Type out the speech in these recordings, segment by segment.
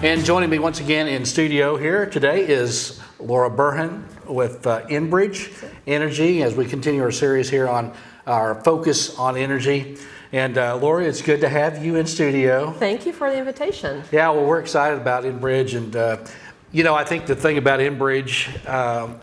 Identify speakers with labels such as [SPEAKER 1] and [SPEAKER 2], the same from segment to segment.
[SPEAKER 1] And joining me once again in studio here today is Laura Burhan with Enbridge Energy as we continue our series here on our focus on energy. And Laura, it's good to have you in studio.
[SPEAKER 2] Thank you for the invitation.
[SPEAKER 1] Yeah, well, we're excited about Enbridge. And, you know, I think the thing about Enbridge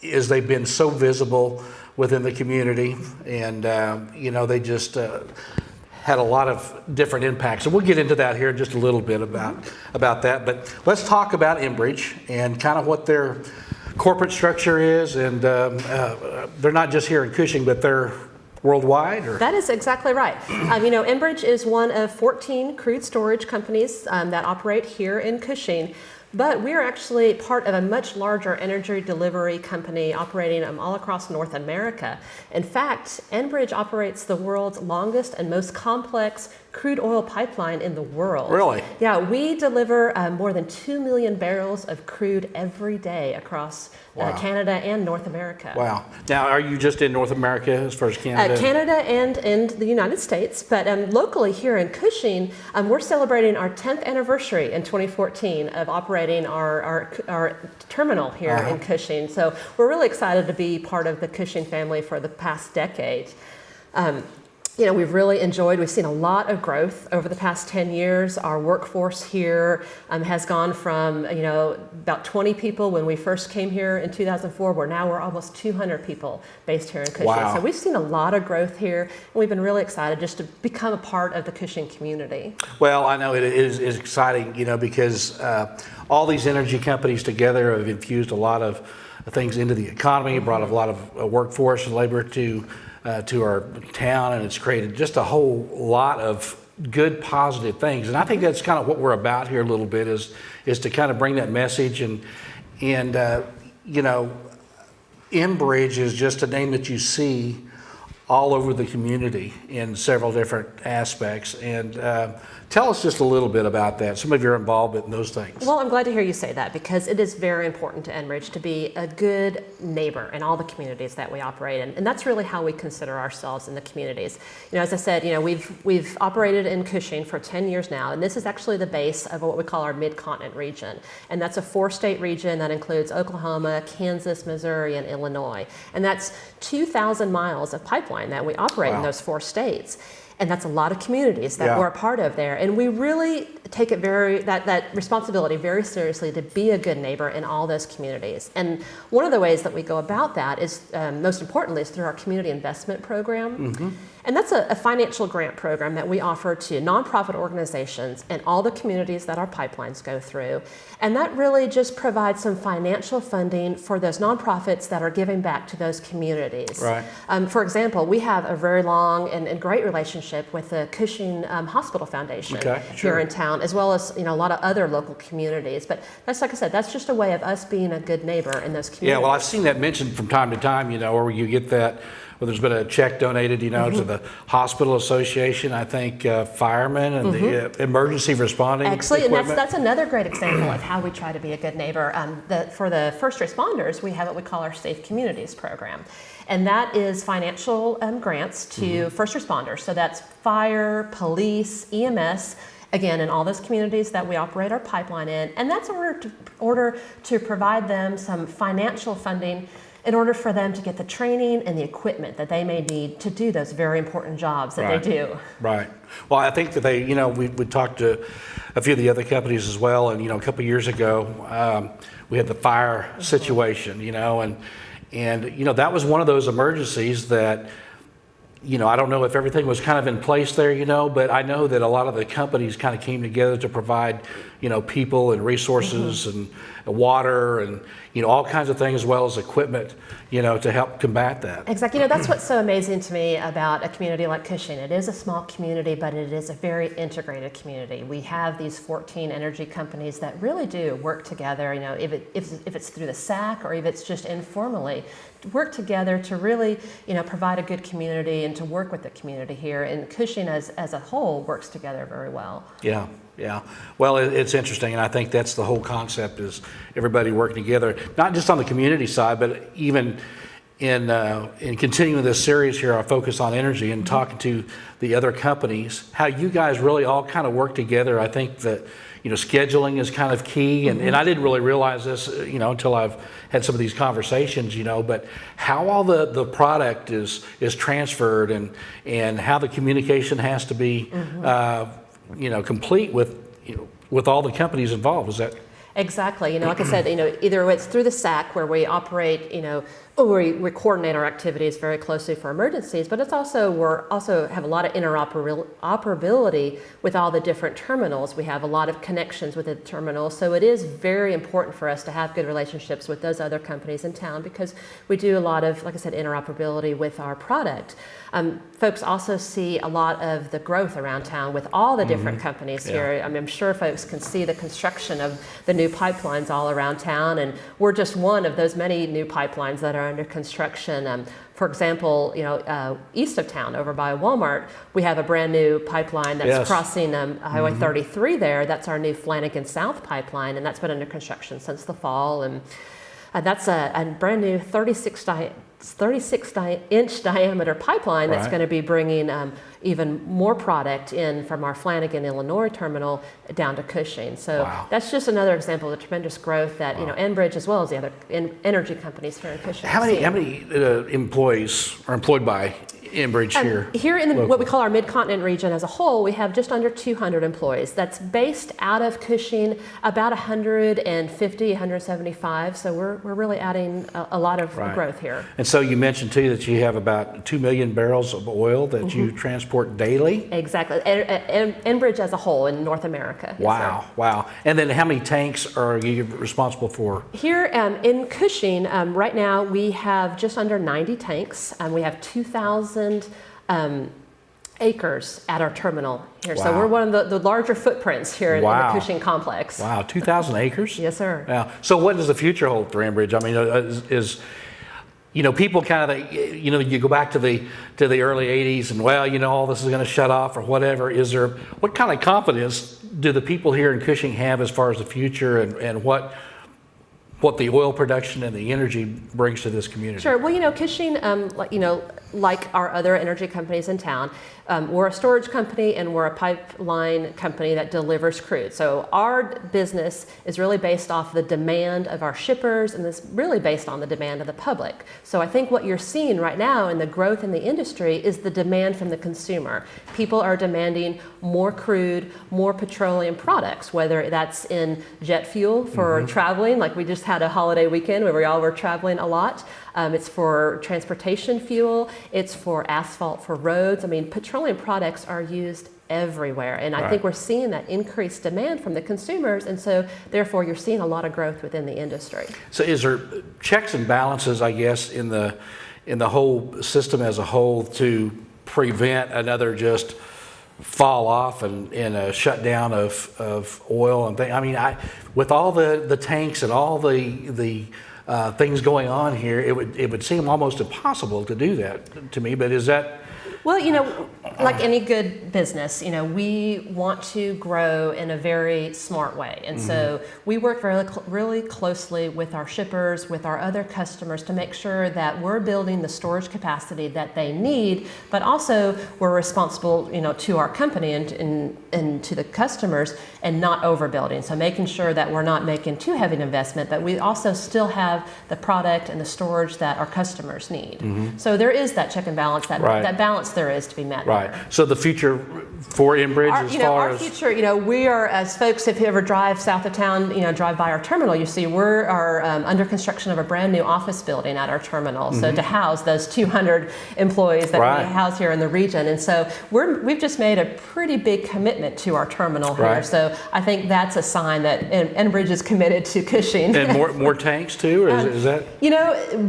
[SPEAKER 1] is they've been so visible within the community. And, you know, they just had a lot of different impacts. And we'll get into that here in just a little bit about that. But let's talk about Enbridge and kind of what their corporate structure is. And they're not just here in Cushing, but they're worldwide? Or?
[SPEAKER 2] That is exactly right. You know, Enbridge is one of 14 crude storage companies that operate here in Cushing. But we are actually part of a much larger energy delivery company operating all across North America. In fact, Enbridge operates the world's longest and most complex crude oil pipeline in the world.
[SPEAKER 1] Really?
[SPEAKER 2] Yeah, we deliver more than 2 million barrels of crude every day across Canada and North America.
[SPEAKER 1] Wow. Now, are you just in North America as far as Canada?
[SPEAKER 2] Canada and in the United States, but locally here in Cushing, we're celebrating our 10th anniversary in 2014 of operating our terminal here in Cushing. So we're really excited to be part of the Cushing family for the past decade. You know, we've seen a lot of growth over the past 10 years. Our workforce here has gone from, you know, about 20 people when we first came here in 2004, where now we're almost 200 people based here in Cushing.
[SPEAKER 1] Wow.
[SPEAKER 2] So we've seen a lot of growth here, and we've been really excited just to become a part of the Cushing community.
[SPEAKER 1] Well, I know it is exciting, you know, because all these energy companies together have infused a lot of things into the economy, brought a lot of workforce and labor to our town, and it's created just a whole lot of good, positive things. And I think that's kind of what we're about here a little bit is to kind of bring that message. And you know, Enbridge is just a name that you see all over the community in several different aspects. And tell us just a little bit about that, some of your involvement in those things.
[SPEAKER 2] Well, I'm glad to hear you say that, because it is very important to Enbridge to be a good neighbor in all the communities that we operate in. And that's really how we consider ourselves in the communities. You know, as I said, you know, we've operated in Cushing for 10 years now, and this is actually the base of what we call our mid-continent region. And that's a 4-state region that includes Oklahoma, Kansas, Missouri, and Illinois. And that's 2,000 miles of pipeline that we operate in those 4 states. And that's a lot of communities that we're a part of there. And we really take it that responsibility very seriously to be a good neighbor in all those communities. And one of the ways that we go about that is, most importantly, is through our community investment program. And that's a financial grant program that we offer to nonprofit organizations in all the communities that our pipelines go through. And that really just provides some financial funding for those nonprofits that are giving back to those communities.
[SPEAKER 1] Right.
[SPEAKER 2] For example, we have a very long and great relationship with the Cushing Hospital Foundation here in town, as well as, you know, a lot of other local communities. But that's, like I said, that's just a way of us being a good neighbor in those communities.
[SPEAKER 1] Yeah, well, I've seen that mentioned from time to time, you know, where you get that, well, there's been a check donated, you know, to the Hospital Association, I think firemen and the emergency responding
[SPEAKER 2] Actually,
[SPEAKER 1] equipment.
[SPEAKER 2] and that's another great example of how we try to be a good neighbor. For the first responders, we have what we call our Safe Communities program. And that is financial grants to first responders. So that's fire, police, EMS, again, in all those communities that we operate our pipeline in. And that's in order to provide them some financial funding in order for them to get the training and the equipment that they may need to do those very important jobs that they do.
[SPEAKER 1] Right. Well, I think that they, you know, we talked to a few of the other companies as well, and, you know, a couple of years ago, we had the fire situation, you know, and, you know, that was one of those emergencies that, you know, I don't know if everything was kind of in place there, you know, but I know that a lot of the companies kind of came together to provide, you know, people and resources and water and, you know, all kinds of things, as well as equipment, you know, to help combat that.
[SPEAKER 2] Exactly. You know, that's what's so amazing to me about a community like Cushing. It is a small community, but it is a very integrated community. We have these 14 energy companies that really do work together, you know, if it's through the SAC or if it's just informally, work together to really, you know, provide a good community and to work with the community here. And Cushing as a whole works together very well.
[SPEAKER 1] Yeah. Yeah, well, it's interesting, and I think that's the whole concept, is everybody working together, not just on the community side, but even in continuing this series here, our focus on energy, and talking to the other companies, how you guys really all kind of work together. I think that, scheduling is kind of key, and I didn't really realize this, until I've had some of these conversations, but how all the product is transferred, and how the communication has to be, complete with all the companies involved. Is that?
[SPEAKER 2] Exactly. Like I said, either it's through the SAC where we operate, or we coordinate our activities very closely for emergencies, but we're also have a lot of interoperability with all the different terminals. We have a lot of connections with the terminals, so it is very important for us to have good relationships with those other companies in town, because we do a lot of, like I said, interoperability with our product. Folks also see a lot of the growth around town with all the different companies here. I'm sure folks can see the construction of the new pipelines all around town, and we're just one of those many new pipelines that are under construction. For example, east of town, over by Walmart, we have a brand new pipeline that's crossing Highway 33 there. That's our new Flanagan South pipeline, and that's been under construction since the fall. And that's a brand new 36-inch diameter pipeline that's going to be bringing even more product in from our Flanagan, Illinois terminal down to Cushing. So that's just another example of the tremendous growth that Enbridge, as well as the other energy companies here in Cushing.
[SPEAKER 1] How many employees are employed by Enbridge here?
[SPEAKER 2] Here in what we call our Mid-Continent region as a whole, we have just under 200 employees. That's based out of Cushing, about 150, 175. So we're really adding a lot of growth here.
[SPEAKER 1] And so you mentioned too that you have about 2 million barrels of oil that you transport daily?
[SPEAKER 2] Exactly. Enbridge as a whole in North America.
[SPEAKER 1] Wow, wow. And then how many tanks are you responsible for?
[SPEAKER 2] Here in Cushing, right now we have just under 90 tanks. We have 2,000 acres at our terminal here. So we're one of the larger footprints here in the Cushing complex.
[SPEAKER 1] Wow, 2,000 acres?
[SPEAKER 2] Yes, sir.
[SPEAKER 1] Yeah. So what does the future hold for Enbridge? I mean, people kind of, you go back to the early 80s and, all this is going to shut off or whatever. What kind of confidence do the people here in Cushing have as far as the future and what the oil production and the energy brings to this community?
[SPEAKER 2] Sure. Well, Cushing, like our other energy companies in town, we're a storage company and we're a pipeline company that delivers crude. So our business is really based off the demand of our shippers, and it's really based on the demand of the public. So I think what you're seeing right now in the growth in the industry is the demand from the consumer. People are demanding more crude, more petroleum products, whether that's in jet fuel for traveling, like we just had a holiday weekend where we all were traveling a lot. It's for transportation fuel. It's for asphalt for roads. I mean, petroleum products are used everywhere. And I think we're seeing that increased demand from the consumers. And so therefore you're seeing a lot of growth within the industry.
[SPEAKER 1] So is there checks and balances, I guess, in the whole system as a whole to prevent another just fall off and a shutdown of oil and things? I mean, with all the tanks and all the things going on here, it would seem almost impossible to do that to me, but is that?
[SPEAKER 2] Well, like any good business, we want to grow in a very smart way. And so we work really closely with our shippers, with our other customers to make sure that we're building the storage capacity that they need, but also we're responsible, to our company and to the customers and not overbuilding. So making sure that we're not making too heavy an investment, but we also still have the product and the storage that our customers need. So there is that check and balance, that balance there is to be met.
[SPEAKER 1] Right. So the future for Enbridge
[SPEAKER 2] our future, we are, as folks, if you ever drive south of town, drive by our terminal, you see we're under construction of a brand new office building at our terminal. So to house those 200 employees that we house here in the region. And so we've just made a pretty big commitment to our terminal here. So I think that's a sign that Enbridge is committed to Cushing.
[SPEAKER 1] And more tanks too, or is that?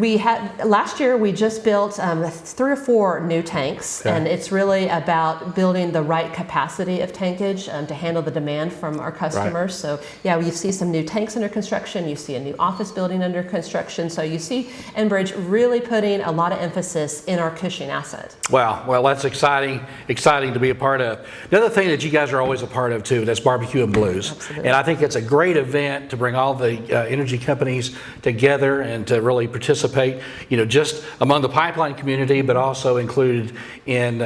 [SPEAKER 2] We had, last year we just built 3 or 4 new tanks. And it's really about building the right capacity of tankage to handle the demand from our customers. So you see some new tanks under construction, you see a new office building under construction. So you see Enbridge really putting a lot of emphasis in our Cushing asset.
[SPEAKER 1] Wow, well that's exciting to be a part of. The other thing that you guys guys are always a part of too. That's Barbecue and Blues.
[SPEAKER 2] Absolutely.
[SPEAKER 1] And I think it's a great event to bring all the energy companies together and to really participate, just among the pipeline community, but also included in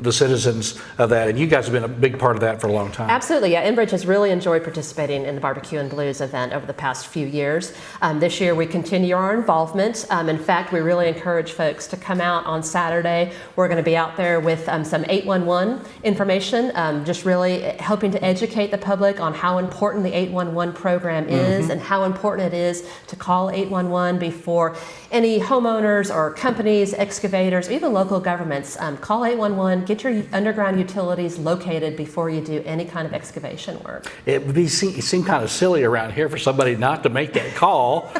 [SPEAKER 1] the citizens of that. And you guys have been a big part of that for a long time.
[SPEAKER 2] Absolutely, yeah. Enbridge has really enjoyed participating in the Barbecue and Blues event over the past few years. This year we continue our involvement. In fact, we really encourage folks to come out on Saturday. We're going to be out there with some 811 information, just really helping to educate the public on how important the 811 program is and how important it is to call 811 before any homeowners or companies, excavators, even local governments. Call 811, get your underground utilities located before you do any kind of excavation work.
[SPEAKER 1] It would seem kind of silly around here for somebody not to make that call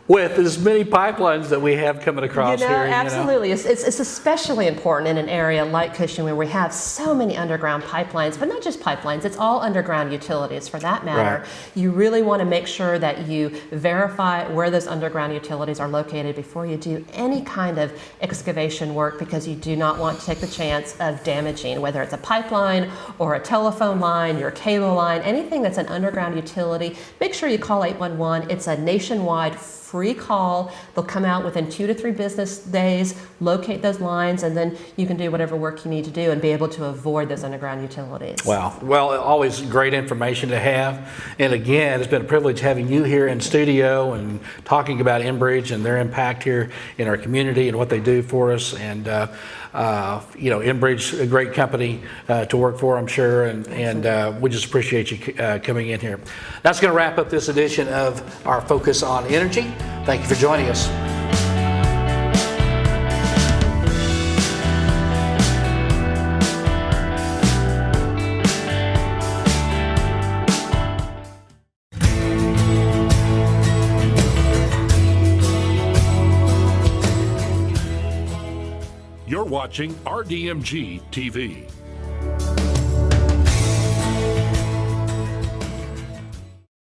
[SPEAKER 1] with as many pipelines that we have coming across here.
[SPEAKER 2] Absolutely. It's especially important in an area like Cushing where we have so many underground pipelines, but not just pipelines, it's all underground utilities for that matter.
[SPEAKER 1] Right.
[SPEAKER 2] You really want to make sure that you verify where those underground utilities are located before you do any kind of excavation work, because you do not want to take the chance of damaging, whether it's a pipeline or a telephone line, your cable line, anything that's an underground utility. Make sure you call 811. It's a nationwide free call. They'll come out within 2 to 3 business days, locate those lines, and then you can do whatever work you need to do and be able to avoid those underground utilities.
[SPEAKER 1] Wow. Well, always great information to have. And again, it's been a privilege having you here in studio and talking about Enbridge and their impact here in our community and what they do for us. And Enbridge, a great company to work for, I'm sure, and we just appreciate you coming in here. That's going to wrap up this edition of our Focus on Energy. Thank you for joining us.
[SPEAKER 3] You're watching RDMG TV.